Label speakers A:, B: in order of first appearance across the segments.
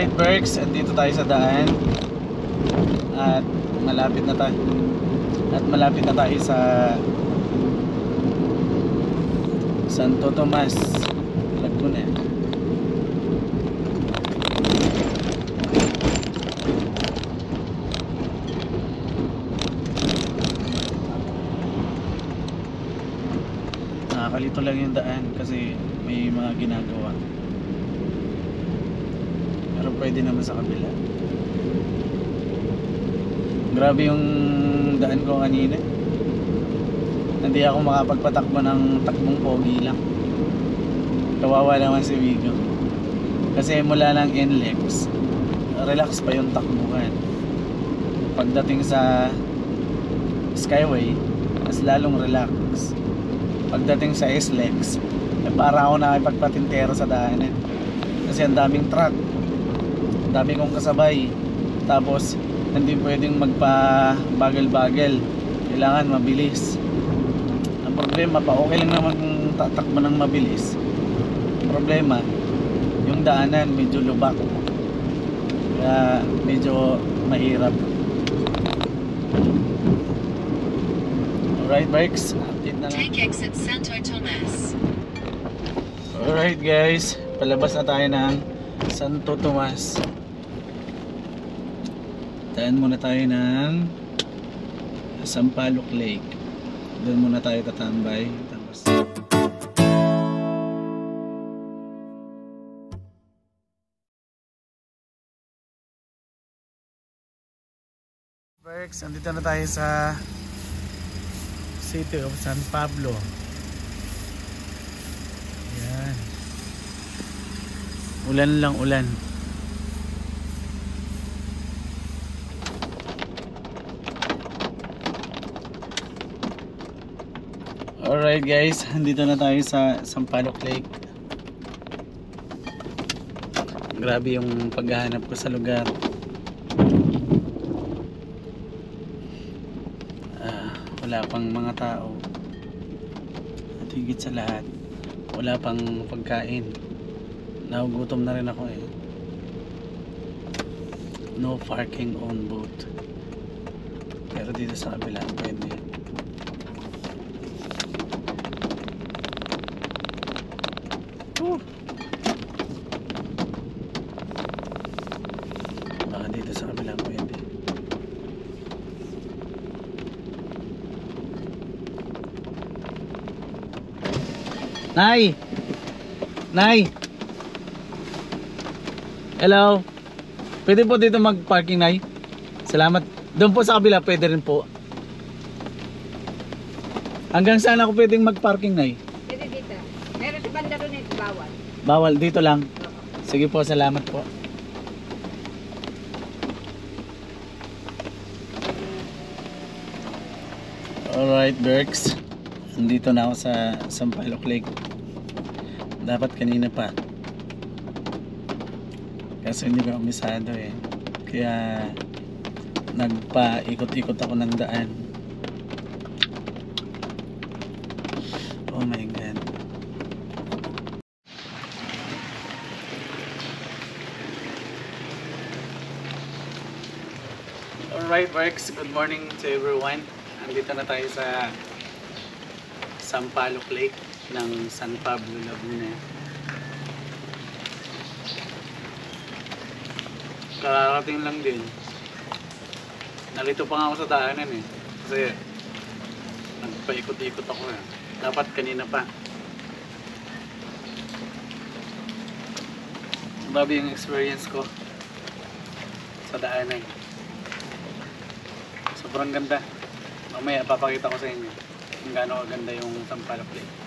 A: Alright Berks, andito tayo sa daan. At malapit na tayo. Sa Santo Tomas, Laguna. Nakakalito lang yung daan kasi may mga ginagawa. Pero pwede naman sa kabila. Grabe yung daan ko kanina. Hindi ako makapagpatakbo ng takbong pogi lang. Kawawa naman si Vigo. Kasi mula ng NLEX, relax pa yung takbuhan. Pagdating sa Skyway, mas lalong relax. Pagdating sa SLEX, para ako nakipagpatintero sa daanan. Kasi ang daming truck, ang dami kong kasabay. Tapos hindi pwedeng magpa-bagal-bagal. Kailangan mabilis. Ang problema pa, okay lang naman kung tatakbo ng mabilis. Ang problema, yung daanan medyo lubak. Kaya medyo mahirap. Alright Berks, update na lang.
B: Take exit Santo Tomas.
A: Alright guys, palabas na tayo ng Santo Tomas. Daan muna tayo ng Sampaloc Lake. Doon muna tayo tatambay. Tapos Berks, andito na tayo sa City of San Pablo. Yan. Ulan lang ulan. Alright guys, andito na tayo sa Sampaloc Lake. Grabe yung paghahanap ko sa lugar. Wala pang mga tao. At higit sa lahat, wala pang pagkain. Nagugutom na rin ako eh. No parking on boat. Pero dito sa kabila pwede. Baka dito sa kabila pwede. Nay! Nay! Hello! Pwede po dito mag-parking, Nay? Salamat. Doon po sa kabila, pwede rin po. Hanggang saan ako pwedeng mag-parking, Nay?
C: Pwede dito. Meron sa banda doon ito, bawal.
A: Bawal, dito lang. Sige po, salamat po. Alright, Berks. Nandito na ako sa Sampaloc Lake. Dapat kanina pa. Kasi hindi ko umisado eh. Kaya nagpa-ikot-ikot ako ng daan. Oh my God. Alright, Berks. Good morning to everyone. Nandito na tayo sa Sampaloc Lake ng San Pablo, Laguna. Kararating lang din. Nalito pa nga ako sa daanan eh. Kasi nagpaikot-ikot ako eh. Dapat kanina pa. Babi yung experience ko sa daanan. Sobrang ganda. Mamaya papakita ko sa inyo kung gaano kaganda yung Sampaloc Lake.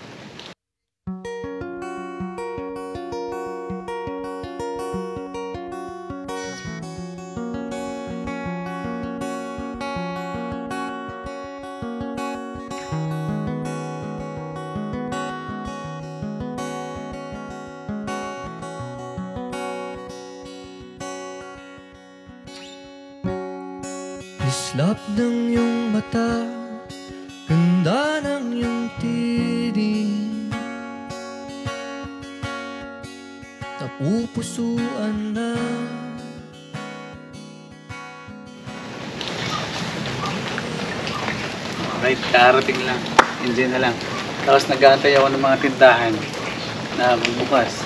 D: Islap ng iyong mata, ganda ng iyong tinig, napupusuan na
A: Right, karating lang. Engine na lang. Tapos nag-aantay ako ng mga tindahan na bubukas.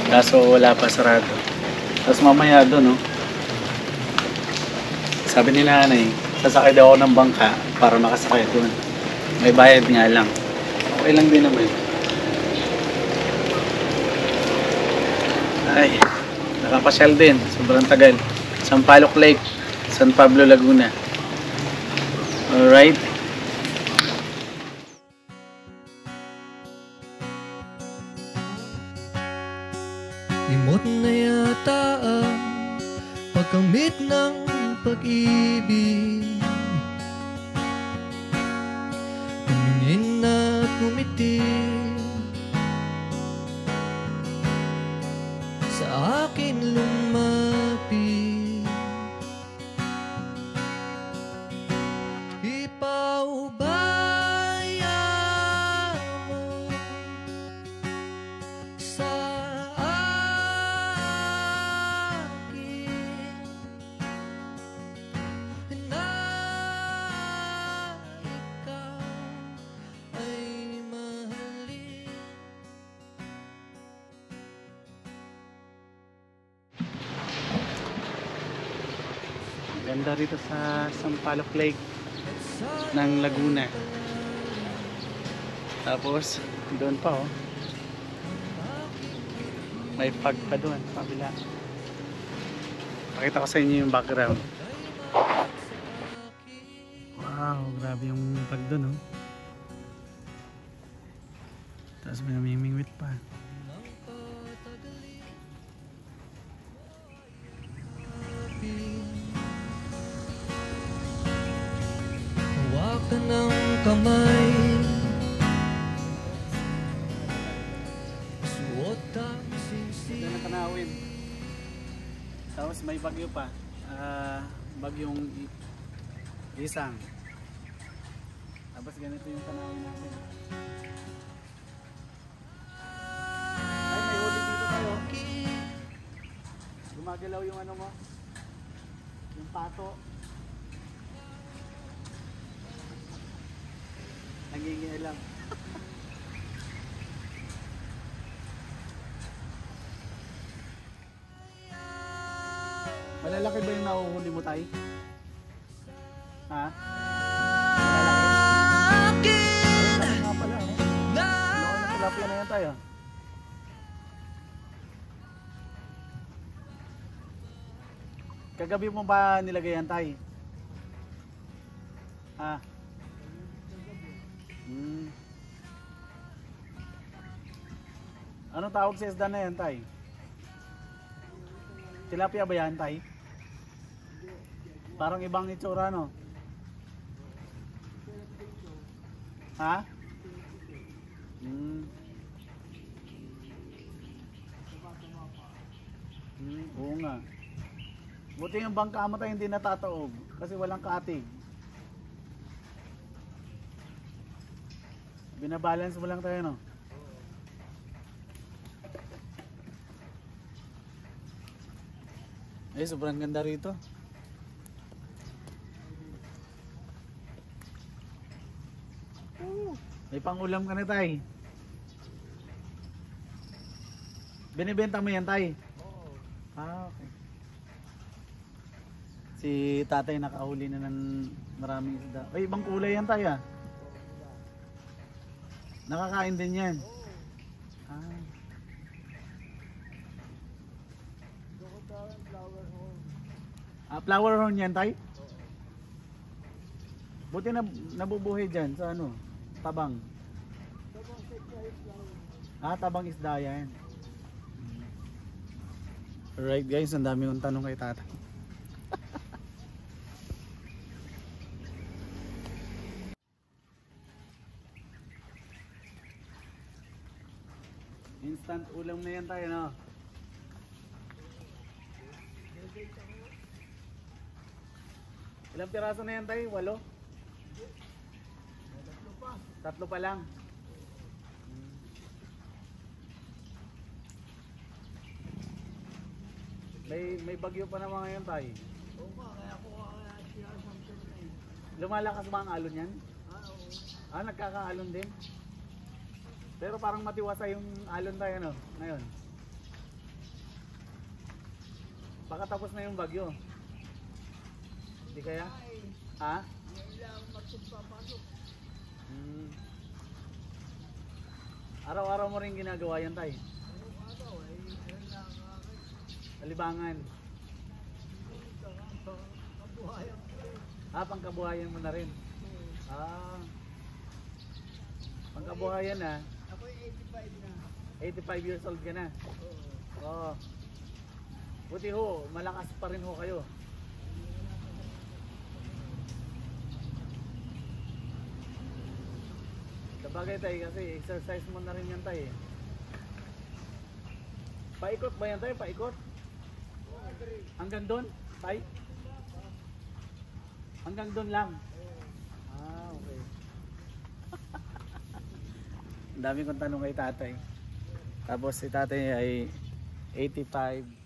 A: Kaso wala pa, sarado. Tapos mamaya doon, no? Sabi ni nanay, sasakay daw ako ng bangka para makasakay doon. May bayad nga lang. Okay lang din naman. Ay, nakapasyal din. Sobrang tagal. Sampaloc Lake, San Pablo, Laguna. Alright.
D: Limot na yata ang pagkamit ng pag-ibig. Tumingin at ngumiti sa akin lumapit. Ipaubaya mo sa akin na ikaw ay mahalin.
A: Ganda rito sa Sampaloc Lake ng Laguna. Tapos, doon pa oh. May fog pa doon, pabila. Pakita ko sa inyo yung background. Wow, grabe yung fog doon oh. Tapos may namimingwit pa.
D: Hawakan ng kamay, suot ang sisi.
A: Doon ang tanawin. Tapos may bagyo pa. Bagyong isang. Tapos ganito yung tanawin natin. Ay, may huli dito tayo. Gumagalaw yung ano mo. Yung pato. Nangingialam. Malalaki ba yung nahuhuli mo, Tay? Ha? Malalaki? Malalaki nga pala, oh. Ano na tilapia na yan, Tay, ah? Kagabi mo ba nilagay yan, Tay? Ha? Anong tawag sa isda na yan, Tay? Tilapia ba yan, Tay? Parang ibang itsura, no? Ha? Oo nga. Buti yung bangka mo tayo hindi natataob kasi walang katig. Binabalance mo lang tayo, no? Ay, sobrang ganda rito. May pangulam ka na, Tay. Binibenta mo yan, Tay? Oo. Okay. Si tatay nakahuli na ng maraming isda. Ay, ibang kulay yan, Tay, ah. Nakakain din yan. Flower horn yan, Tay? Buti na nabubuhay dyan sa ano? Tabang. Tabang isda yan. Alright guys, ang dami kong tanong kay tata. Instant ulam na yan tayo, no? Ilang piraso na yan tayo? 8? Tatlo pa lang. May bagyo pa naman ngayon tayo. Oo pa, kaya ako Lumalakas ba ang alon yan? Nagkakaalon din. Pero parang matiwasa yung alon tayo ano, ngayon. Baka tapos na yung bagyo. Hindi kaya? Ha? Araw-araw mo rin ginagawa yan tay? Alibangan. Pangkabuhayan mo na rin. Pangkabuhayan na.
E: Ako 85 na.
A: 85 years old ka na. Oo. Buti ho, malakas pa rin ho kayo. Sabagay tay, kasi exercise mo na rin yan tay. Paikot ba yan tay? Paikot? Hanggang doon? Tay? Hanggang doon lang? Okay. Ang dami kong tanong kay tatay. Tapos si tatay ay 85.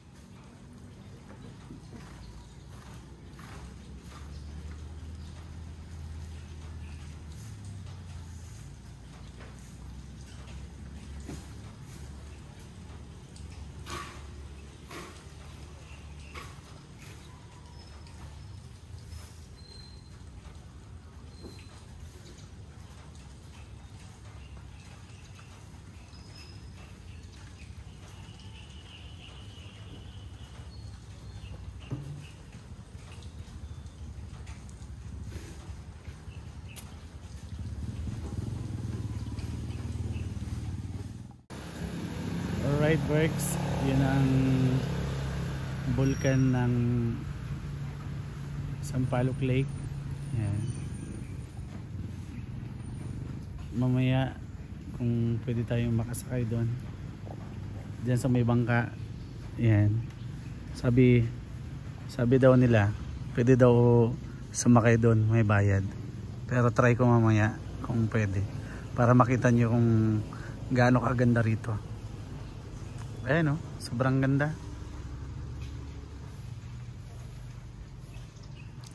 A: Alright works, yun ang vulkan ng Sampaloc Lake. Yan. Mamaya kung pwede tayong makasakay doon diyan sa may bangka. Yan. Sabi daw nila pwede daw sumakay doon, may bayad. Pero try ko mamaya kung pwede para makita nyo kung gaano kaganda rito. Ayan o, sobrang ganda.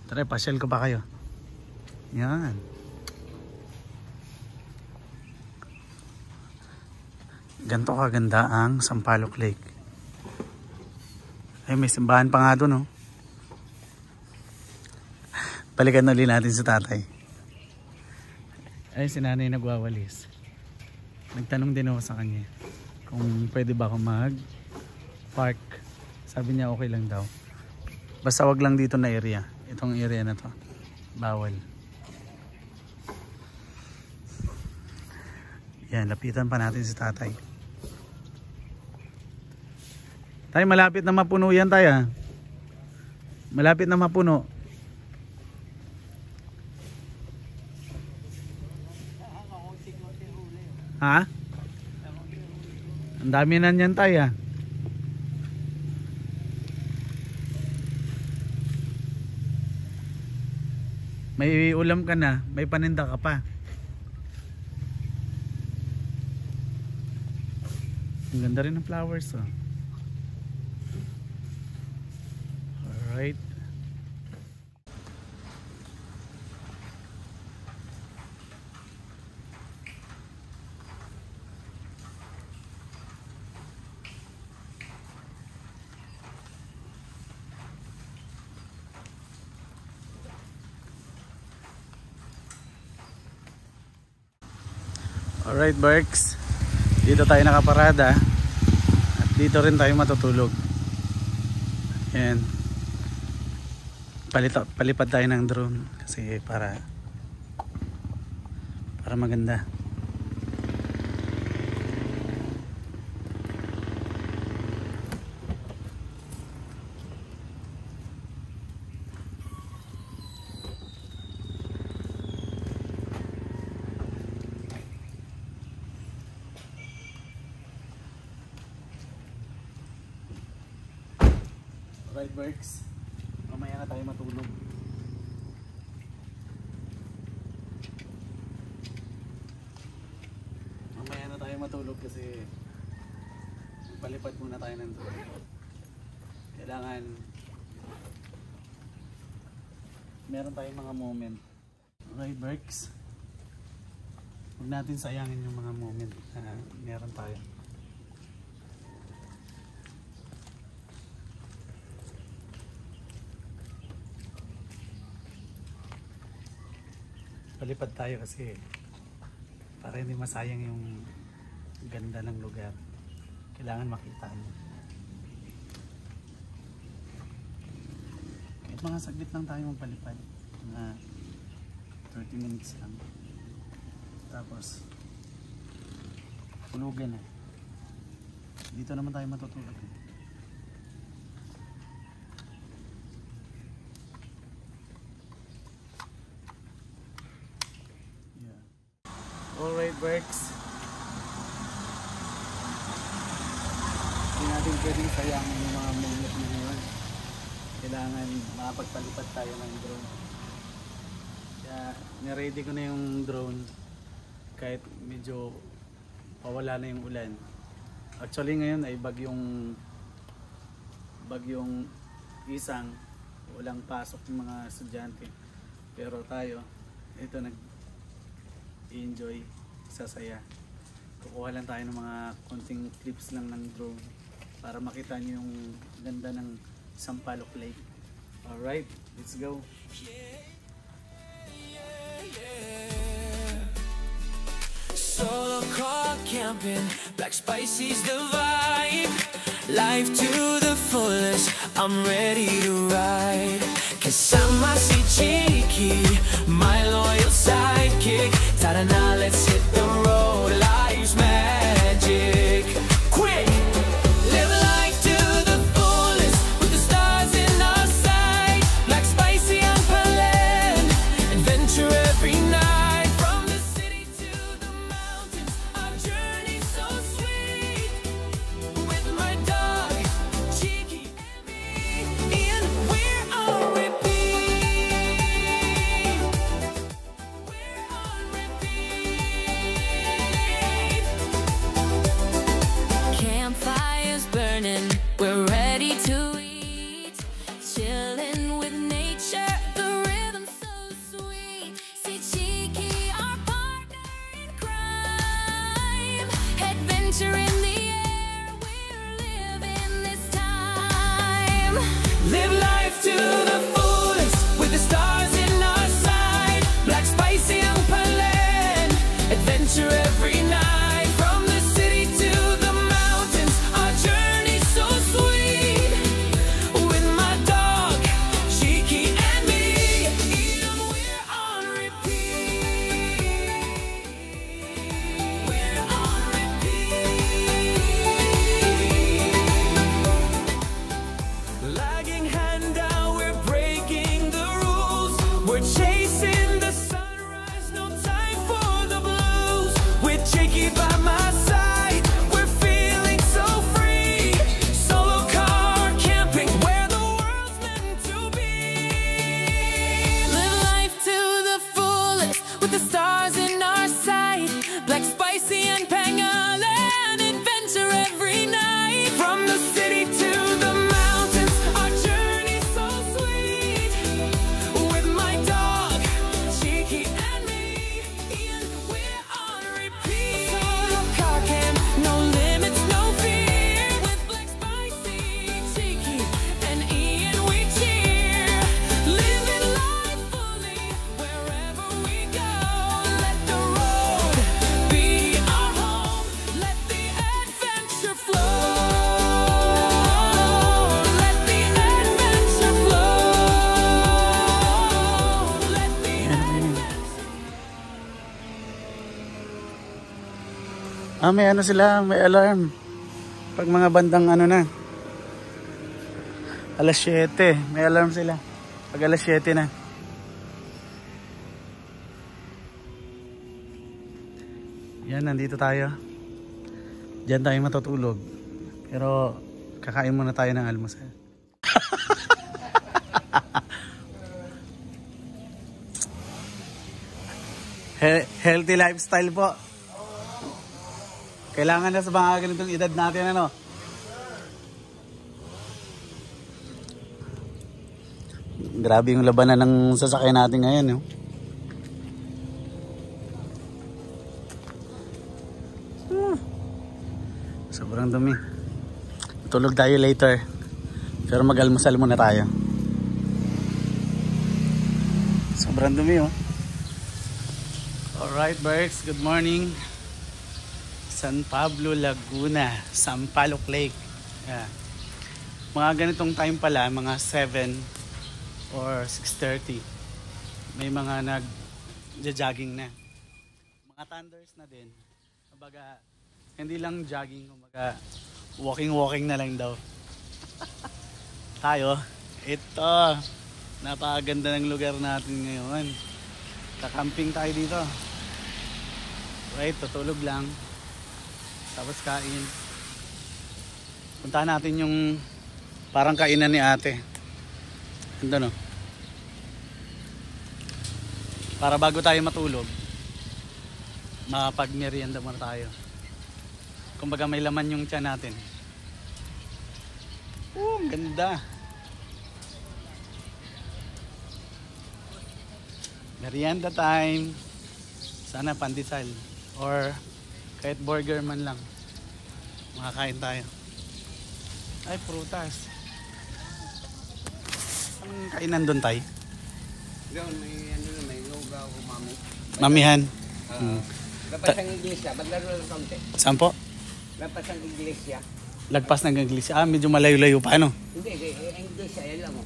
A: Tara, pasyal ko pa kayo. Yan. Ganto kaganda ang Sampaloc Lake. Ay, may simbahan pa nga doon, oh. Balikan na ulit natin sa tatay. Ay, si nanay nagwawalis. Nagtanong din ako sa kanya kung pwede ba ako mag-park. Sabi niya okay lang daw. Basta wag lang dito na area. Itong area na to. Bawal. Yan, lapitan pa natin si tatay. Tay, malapit na mapuno yan tay ha. Malapit na mapuno. Ha? Ang dami na niyan tay ha. May ulam ka na, may paninda ka pa. Ang ganda rin ng flowers oh. Alright. Alright Berks, dito tayo nakaparada at dito rin tayo matutulog. Ayan. Palipad tayo ng drone kasi para maganda. Alright Berks, mamaya na tayo matulog. Mamaya na tayo matulog kasi palipad muna tayo ng drone. Kailangan meron tayong mga moment Okay, Berks. Huwag natin sayangin yung mga moment na meron tayo. Palipad tayo kasi para hindi masayang yung ganda ng lugar. Kailangan makita mo. Kahit mga saglit lang tayo magpalipad. Mga 30 minutes lang. Tapos tulugan na. Dito naman tayo matutulog. Yeah. Alright, Berks. Hindi natin pwedeng sayangin yung mga moment na ngayon. Kailangan makapagpalipad tayo ng drone. Kaya niready ko na yung drone kahit medyo pawala na yung ulan. Actually ngayon ay bagyong isang, walang pasok ng mga estudyante. Pero tayo, ito nag-enjoy, sasaya. Kukuha lang tayo ng mga konting clips lang ng drone para makita nyo yung ganda ng Sampaloc Lake. Alright, let's go!
D: Solo car camping, black spicy's the vibe. Life to the fullest, I'm ready to ride. Kasama si Cheeky, my loyal sidekick. Tara na, let's hit the road, life's magic. Quick! Live life to the fullest, with the stars in our sight. Black spicy on Palen, adventure every night. From the city to the mountains, our journey so sweet. With my dog, Cheeky and me, and we're on repeat. We're on repeat. Campfires burning, we're ready to eat. Chilling with nature, the rhythm so sweet. See Cheeky, our partner in crime. Adventure in the air, we're living this time. Live life to the fullest, with the stars in our sight. Black spicy on Palen, adventure every night. From the city to the mountains, our journey so sweet. With my dog, Cheeky and me, and we're on repeat. We're on repeat. Lagging hand down, we're breaking the rules. We're chasing the sunrise, no time for the blues. With Cheeky by my side, we're feeling so free. Solo car camping, where the world's meant to be. Live life to the fullest, with the stars in our sight. Black spicy and Pangolin, adventure every night. From the city to the mountains, our journey so sweet. With my dog, Cheeky and me, and we're on repeat. Solo car camp, no limits, no fear. With Black Spicy, Cheeky, and Ian, we cheer. Living life fully, wherever we go. Let the road be our home. Let the adventure flow. Let the adventure flow. Let the
A: May ano sila, may alarm. Pag mga bandang ano na, alas 7, may alarm sila. Pag alas 7 na. Yan, nandito tayo. Diyan tayo matutulog. Pero kakain muna tayo ng almusal. Healthy lifestyle po. Kailangan na sa mga ganitong edad natin, ano? Grabe yung labanan ng sasakyan natin ngayon, no? sobrang dumi. Tulog tayo later. Pero mag-almusal muna tayo. Sobrang dumi oh. Alright Berks, good morning. San Pablo, Laguna, Sampaloc Lake. Yeah. Mga ganitong time pala, mga 7 or 6:30. May mga nag-jogging na. Mga thunders na din. Kumbaga, hindi lang jogging, kumbaga walking na lang daw. Tayo, ito, napakaganda ng lugar natin ngayon. Kakamping tayo dito. Right, tutulog lang. Tapos kain. Puntahan natin yung parang kainan ni ate. Ando no? Para bago tayo matulog, makapag-merienda muna tayo. Kumbaga may laman yung tiyan natin. Ganda. Merienda time. Sana pandesal or kahit burger man lang. Makakain tayo. Ay, prutas. Anong kainan doon tayo?
E: Doon, may lugaw o mami.
A: Mamihan.
E: Lapas ang iglesia, maglaro ng konti.
A: Saan po?
E: Lapas ang iglesia.
A: Lagpas ng iglesia. Ah, medyo malayo-layo pa ano?
E: Hindi, ang iglesia, yan lang o.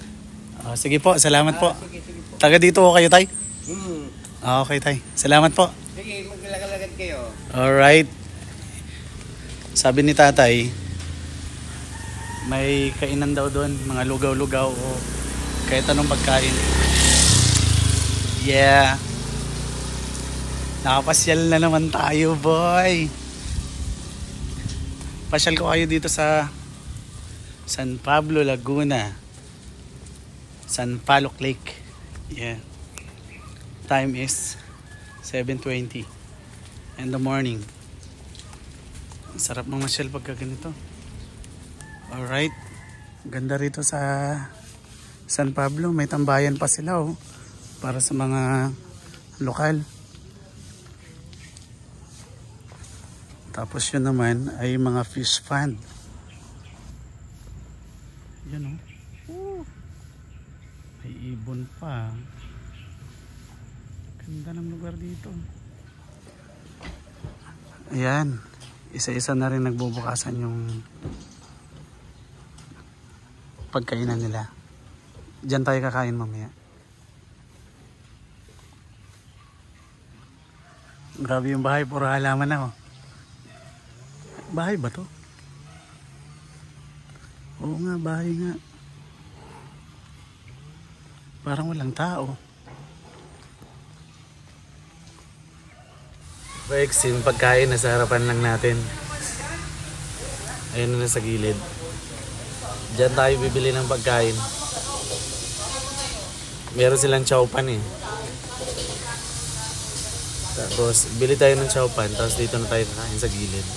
A: Sige po, salamat po.
E: Sige po.
A: Taga dito ko kayo tay?
E: Hmm.
A: Okay tay. Salamat po.
E: Sige, maglalagad kayo.
A: Alright. Sabi ni tatay, may kainan daw doon, mga lugaw-lugaw o kahit anong pagkain. Yeah. Nakapasyal na naman tayo, boy. Pasyal ko kayo dito sa San Pablo, Laguna. Sampaloc Lake. Yeah. Time is 7:20 in the morning. Sarap mamasyal pagka ganito. Alright. Ganda rito sa San Pablo. May tambayan pa sila oh. Para sa mga lokal. Tapos yun naman ay mga fish pond. Yan oh. May ibon pa. Ganda ng lugar dito. Ayan. Isa-isa na rin nagbubukasan yung pagkainan nila. Diyan tayo kakain mamaya. Grabe yung bahay. Puro halaman na oh. Bahay ba to? Oo nga, bahay nga. Parang walang tao. Breaks yung pagkain nasa harapan lang natin. Ayun na sa gilid. Diyan tayo bibili ng pagkain. Meron silang chowpan eh. Tapos bili tayo ng chowpan. Tapos dito na tayo kakain sa gilid.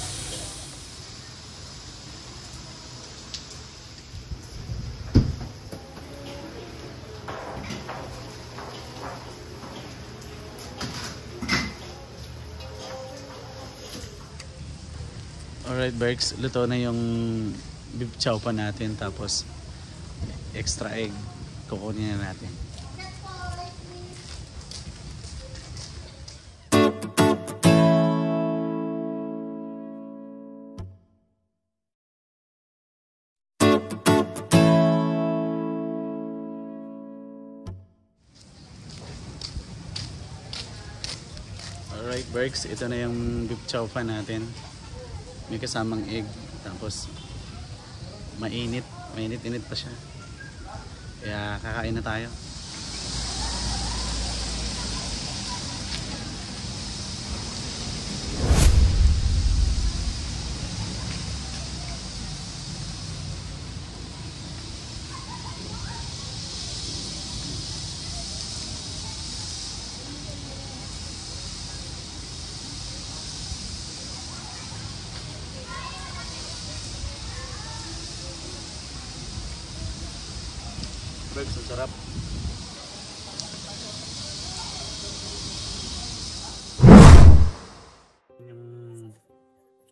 A: Alright Berks, luto na yung beef chow pa natin, tapos extra egg kukunin na natin. Alright Berks, ito na yung beef chow pa natin. May kasamang egg, tapos mainit pa siya, kaya kakain na tayo. Berks, ang sarap.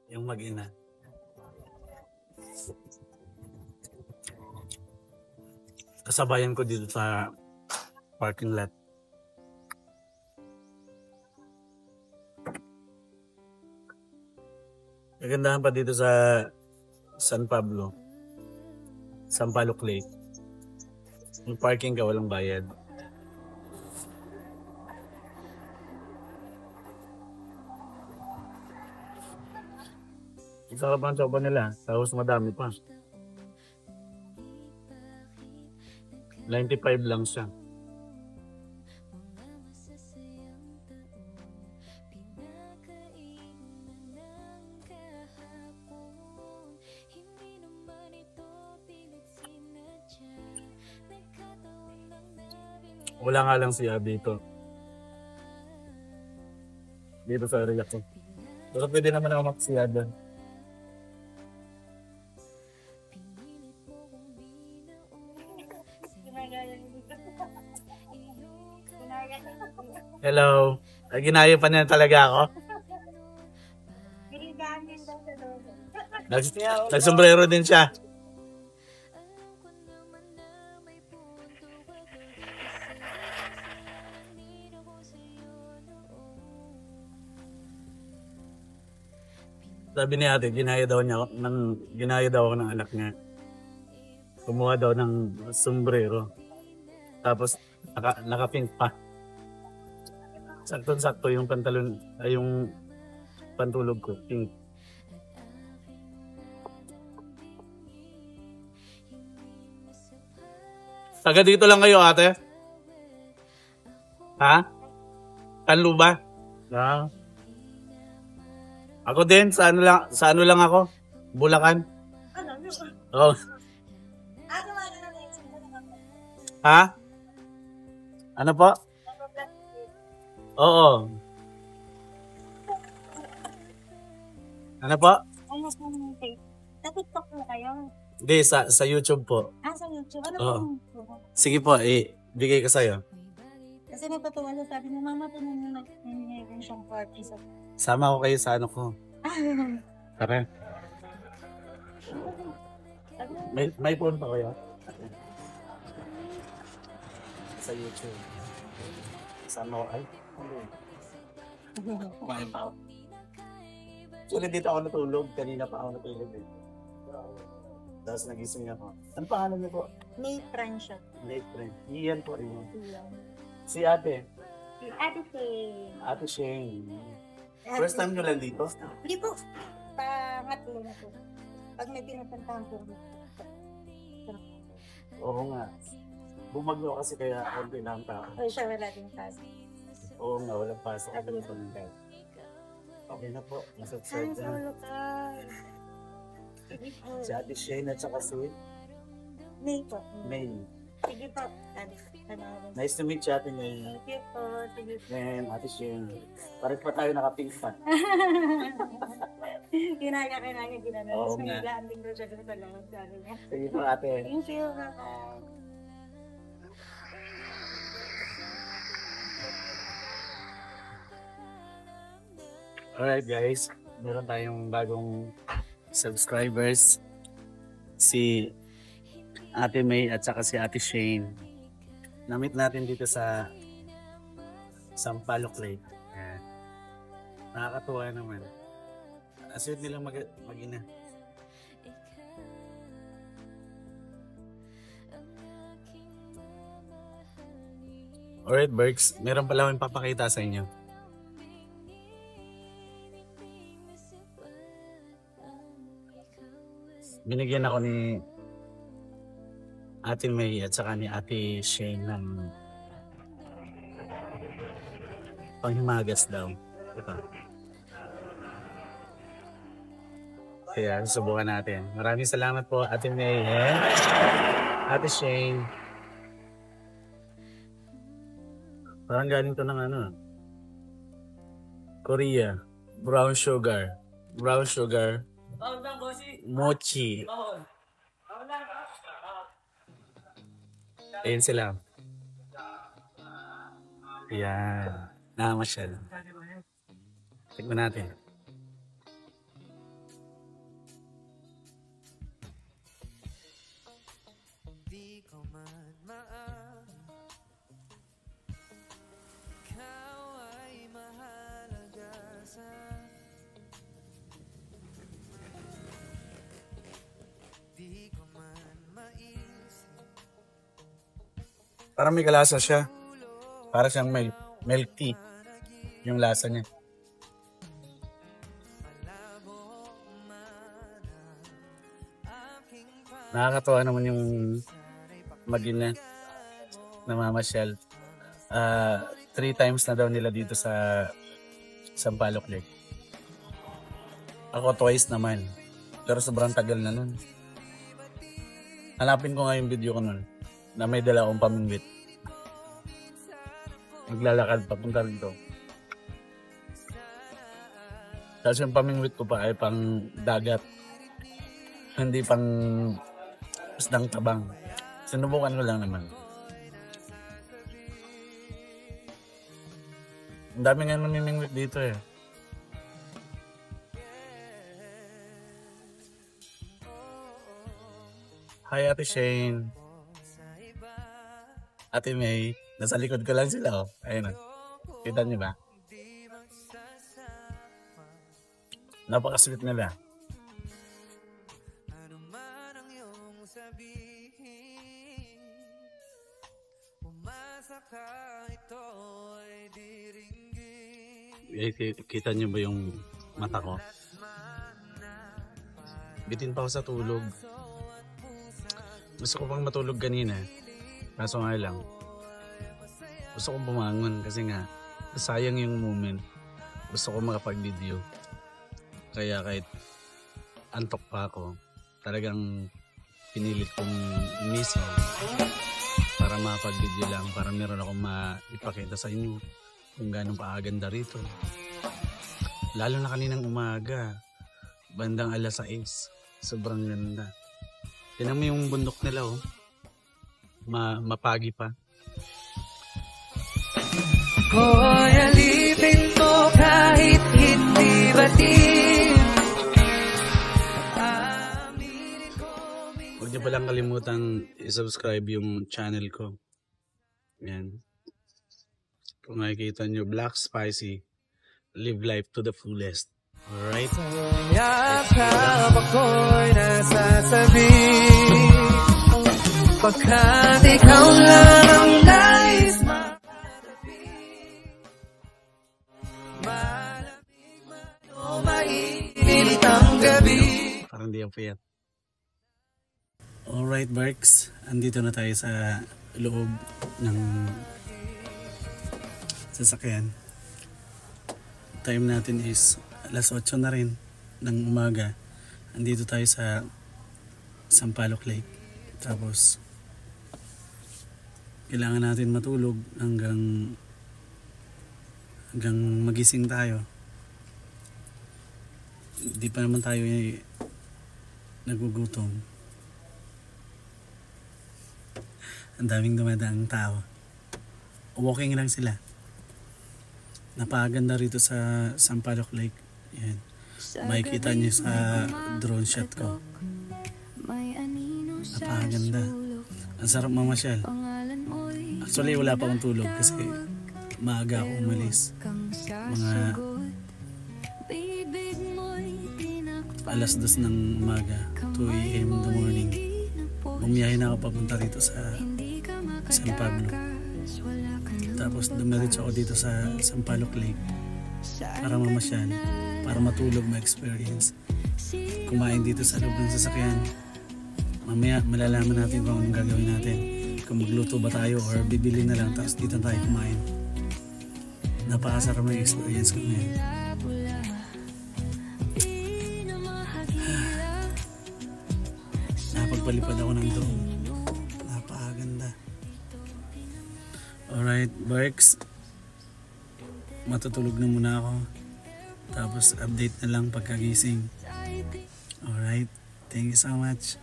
A: Yung mag-ina. Kasabayan ko dito sa parking lot. Kagandahan pa dito sa San Pablo. Sampaloc Lake. Yung parking ka, walang bayad. Ang sarap ang soba nila. Tapos madami pa. 95 lang siya. Wala nga lang siya dito. Dito sa area ko. Pero pwede naman ako maksiya doon. Hello. Ginayo pa niya talaga ako. Nagsombrero din siya. Sabi ni ate, ginaya daw ako ng anak niya. Kumuha daw ng sombrero. Tapos naka-pink pa. Sakto-sakto yung pantalon, ay yung pantulog ko, pink. Taga dito lang kayo, ate? Ha? Kanlu ba? Ah. Ako din, sa ano lang ako? Bulacan. Oh. Ha? Ano po? Oo. Ano po?
F: Ano po yung tape? Sa TikTok po kayo?
A: Hindi, sa YouTube po.
F: Sa YouTube? Ano
A: Oo.
F: po?
A: Sige po, bigay ko sa'yo.
F: Kasi nagpapawala sabi ni mama po nung nag-meron siyang party sa...
A: Sama ko kayo sa ano ko. Tara. May phone pa kayo? Sa YouTube. Sama ko, ay. Kumain pa ako. Actually, dito ako natulog. Kanina pa ako natulog eh. Tapos nagising ako. Ano pangalan niyo po?
F: May friend siya.
A: Late friend. Iyan po rin.
F: Iyan.
A: Si ate.
F: Si Ate Shane.
A: Ate Shane. First time nyo lang dito?
F: Hindi po. Pangatlo na po. Pag may pinupuntahan po.
A: Oo nga. Bumagyo kasi kaya konti lang tao.
F: O siya wala din kasi.
A: Oo nga, walang pasok. Okay na po. Nasubscribe na.
F: Solo ka.
A: Si Ate Shane at saka si
F: May po.
A: May.
F: Sige po.
A: Nice to meet you, Ate May.
F: Thank you po. Sige po.
A: And Ate Shane. Parang pa tayo naka-pink pa.
F: Kinaya-kinaya ginagawa.
A: Oo
F: So,
A: nga.
F: nag-aanding daw siya sa lahat. Sabi niya.
A: Sige po, Ate.
F: Thank you. Bye-bye.
A: Alright guys, meron tayong bagong subscribers. Si Ate May at saka si Ate Shane. Namit natin dito sa Sampaloc Lake. Ayan. Nakakatuwa naman. Aswit nilang mag-ina. Alright Berks, meron pala akong papakita sa inyo. Binigyan ako ni Ate May at saka ni Ate Shane ng panghimagas daw. Ito. Kaya susubukan natin. Maraming salamat po Ate May and Ate Shane. Parang galing to ng ano. Korea. Brown sugar. Brown sugar. Mochi. Ayan sila. Ayan. Nakamasyal. Tignan natin. Parang may kalasa siya. Para siyang milk tea. Yung lasa niya. Nakakatawa naman yung mag-ina na mamasyal. 3 times na daw nila dito sa Sampaloc Lake. Ako twice naman. Pero sobrang tagal na nun. Hanapin ko nga yung video ko nun na may dala akong pamingwit. Naglalakad papunta rito. Tapos yung pamingwit ko pa ay pang dagat. Hindi pang isdang tabang. Sinubukan ko lang naman. Ang dami nga namimingwit dito eh. Hi Ate Shane. Ate May. Nasa likod ko lang sila oh. Ayun oh. Kita niyo ba? Napakasweet nila. Kita niyo ba yung mata ko? Bitin pa ako sa tulog. Gusto ko pang matulog kanina. Kaso nga lang, gusto kong bumangon kasi nga sayang yung moment. Gusto ko makapag-video. Kaya kahit antok pa ako, talagang pinilit kong miso para makapag-video lang, para meron akong maipakita sa inyo kung gano'ng kaaganda rito. Lalo na kaninang umaga, bandang alas 6, sobrang ganda. Tingnan mo yung bundok nila oh. Mapagi pa.
D: Hoy, alipin mo kahit hindi batin.
A: Huwag niyo palang kalimutang i-subscribe yung channel ko. Yan. Kung nakikita niyo, Black Spicy. Live life to the fullest. Alright?
D: Yakap ako'y nasasabi pagkat ikaw lang ang nais makatabi. Malamig man o mainit ang gabi.
A: Parang di ang payat. Alright, Barks. Andito na tayo sa loob ng sasakyan. Time natin is alas 8 na rin ng umaga. Andito tayo sa Sampaloc Lake. Tapos kailangan natin matulog hanggang magising tayo. Hindi pa naman tayo nagugutom. Ang daming dumadaang tao. Walking lang sila. Napakaganda rito sa Sampaloc Lake. Yan. Makikita niyo sa drone shot ko. Napakaganda. Ang sarap mamasyal. Actually wala pa akong tulog kasi maaga ako umalis. Mga alas 2 ng umaga, 2 AM in the morning. Bumiyahe na ako papunta rito sa San Pablo. Tapos dumiretso ako dito sa Sampaloc Lake para mamasyal, para matulog, ma-experience. Kumain dito sa loob ng sasakyan. Mamaya malalaman natin kung anong gagawin natin. Kung magluto ba tayo or bibili na lang tapos dito tayo kumain. Napakasarap ng experience ko ngayon. Napagpalipad ako ng drone. Napakaganda. Alright, Barks. Matutulog na muna ako. Tapos update na lang pagkagising. Alright. Thank you so much.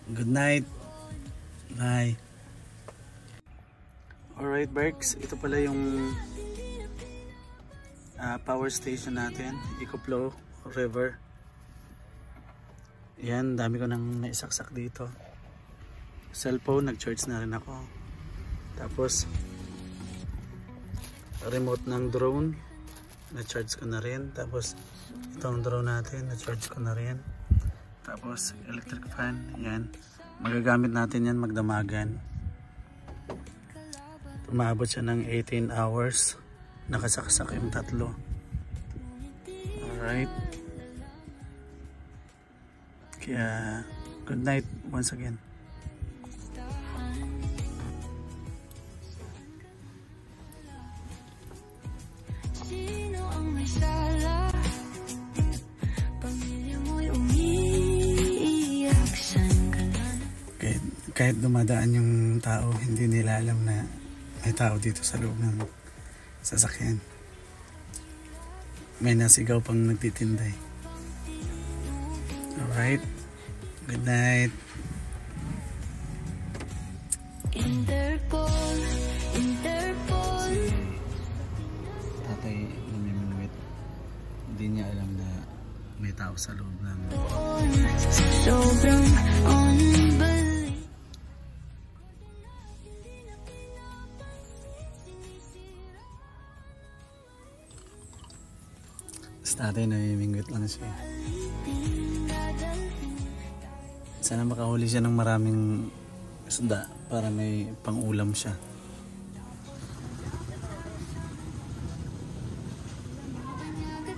A: Good night. Bye. Alright, Barks. Ito pala yung power station natin. Ecoflow River. Yan, dami ko nang naisaksak dito. cellphone, nag-charge na rin ako. Tapos remote ng drone, na-charge ko na rin. Tapos itong drone natin, na-charge ko na rin. Tapos electric fan, yan. Magagamit natin yan magdamagan. Umabot siya ng 18 hours. Nakasaksak yung tatlo. Alright. Kaya good night once again.
G: Sino ang may sala? Pamilya mo'y umiiyak. Saan ka lang?
A: Kahit dumadaan yung tao, hindi nila alam na may tao dito sa loob ng sasakyan. May nasigaw pang nagtitinday. Alright. Good night.
G: Interpol, Interpol.
A: Tatay namimingwit. Hindi niya alam na may tao sa loob ng...
G: Sobrang unbelievable.
A: Tatay namimingwit lang siya. Sana makahuli siya ng maraming isda para may pang-ulam siya.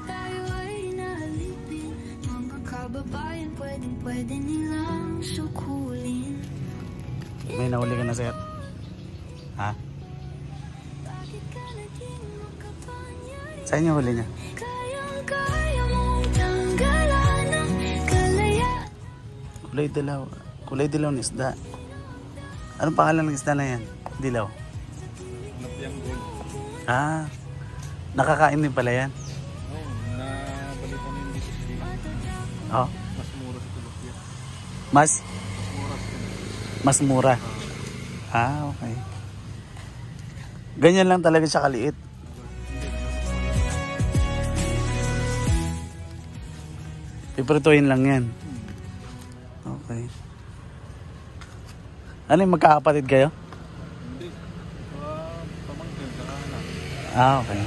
G: Tayo ay nalipin. Mga kababayan pwede nilang sukulin.
A: May nahuli ka na, sir? Ha?
G: Bakit ka naging makapangyari?
A: Saan yung huli niya?
G: Kaya mong tanggalan ang kalayaan.
A: Kulay dilaw na isda. Anong pangalan ng isda na yan? Dilaw? Ah, nakakain din pala yan.
E: Nabalitan mo yung dito sa dito.
A: Oh,
E: Mas mura sa tilapia.
A: mas
E: Mura sa tilapia.
A: mas mura. Ah, okay. Ganyan lang talaga siya kaliit. Piprituhin lang yan. Okay. Ano yung magkakapatid kayo?
E: Hindi. Pamangkin sa anak.
A: Ah, okay.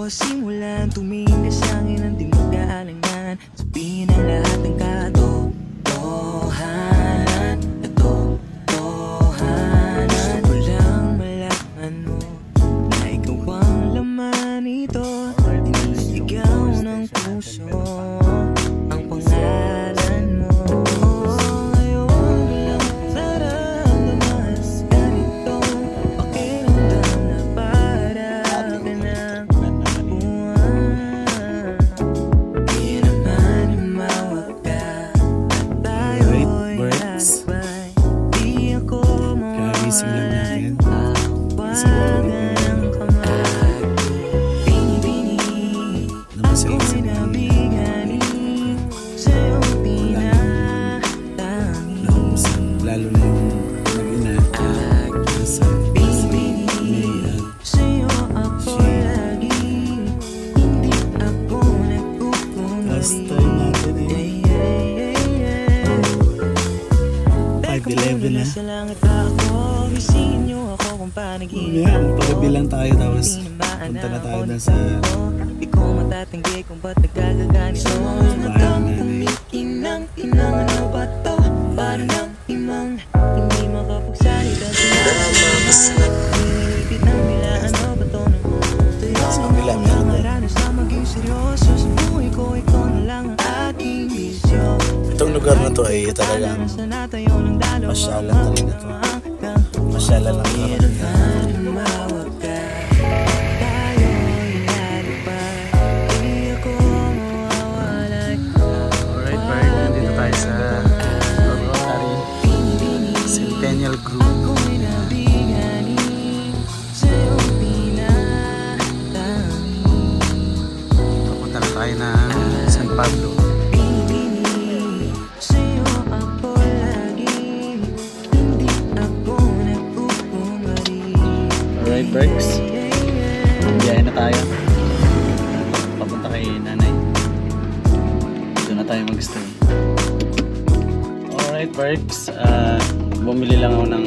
H: Simulan tumingin sa akin ang di mag-aalangan. Sabihin ang lahat ng katotohanan. Katotohanan. Gusto ko lang malaman mo na ikaw ang laman nito. Nililigaw ng puso ang pangalan mo. Ngayon lang nararamdaman ganito pakiramdam na para ka na.
A: Kagising lang natin. Namasalisip na lalo na yung mag-ina. Nasa last time natin eh. 5:11 na. Mamaya, pagabilang tayo tapos punta na tayo dun sa
H: Di ko matatanggi kung ba't nagagaganito.
A: bahay namin.
H: Inang ano ba to? Parang imang hindi makapagsalita sila. Nilipit ng nila ano ba to naman?
A: Sa kabila meron doon.
H: Marano sa maging seryoso sa buhay ko, ikaw na lang ang aking bisyo.
A: Itong lugar na to ay talagang masyalan talaga to. Masyalan lang talaga. Alright, nandito tayo sa tayo mag-stay. Alright, Berks. Bumili lang ako ng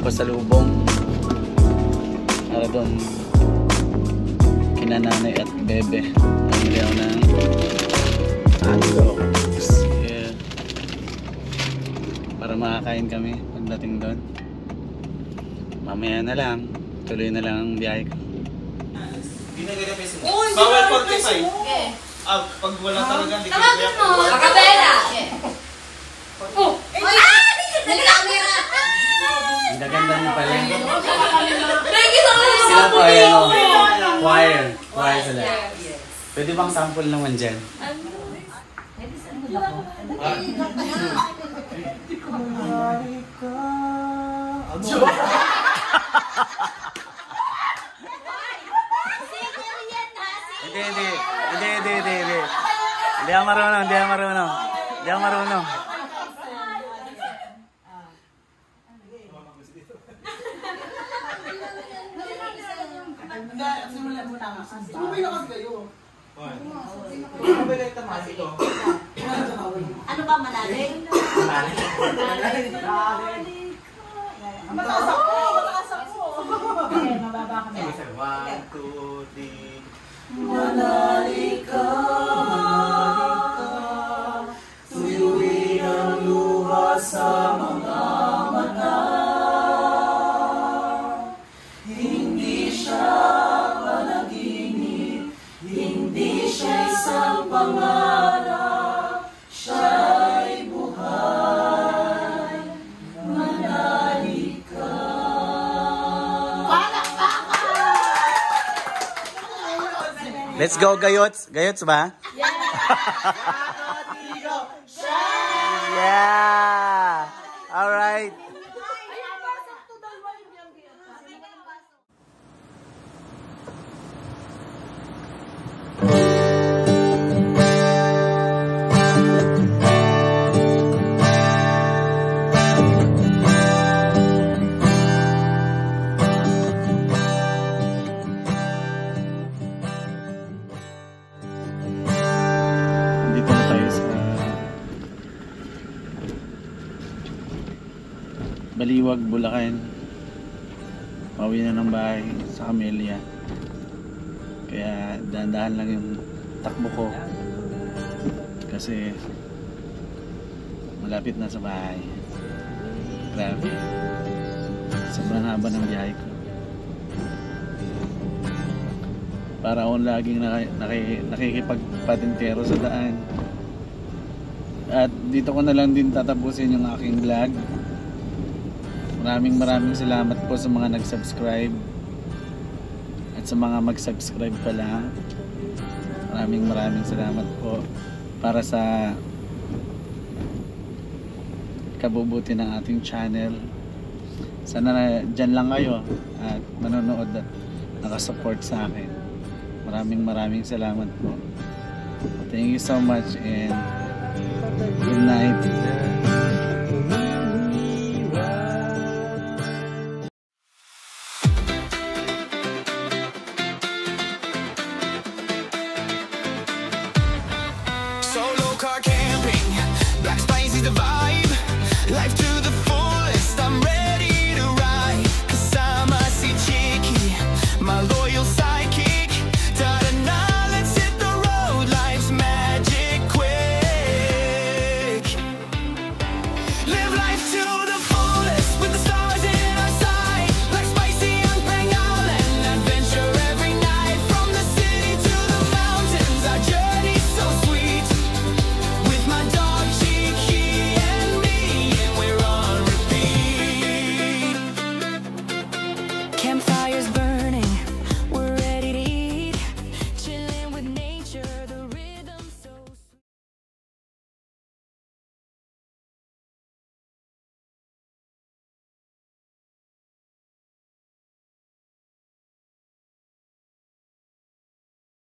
A: pasalubong para doon kina nanay at bebe. Bumili ako ng hotdogs. Yeah. Para makakain kami pagdating doon. Mamaya na lang. Tuloy na lang ang biyahe ko.
I: Bawal 45. Pag wala talaga, hindi ko
B: Tawagin mo! Makabela! Oh!
A: Ang gaganda niyo pala.
B: Nakikita ko na
A: Sila po ay ano? Choir. Choir sila. Pwede bang sample naman dyan? Hindi. Hindi ako marunong.
F: Ano ba malalim? Mataas ako. Okay, mababa kami.
I: 1, 2, 3.
H: Manali ka, tuyuin ang luha sa mga mata. Hindi siya panaginip, hindi siya isang pangarap, siya'y buhay. Manali ka.
A: Let's go, Gayots. Gayots ba? Yeah! Alright. Dito na tayo sa Baliwag, Bulacan. Pauwi na ng bahay sa Camellia. Kaya dahan-dahan lang yung takbo ko. Kasi malapit na sa bahay. Grabe. Sobrang haba ng biyahe ko. Para akong laging nakikipagpatintero sa daan. At dito ko na lang din tatapusin yung aking vlog. Maraming salamat po sa mga nag-subscribe at sa mga mag-subscribe pa lang. Maraming salamat po para sa kabubuti ng ating channel. Sana na dyan lang kayo at manonood at nakasupport sa akin. Maraming salamat po. Thank you so much and good night.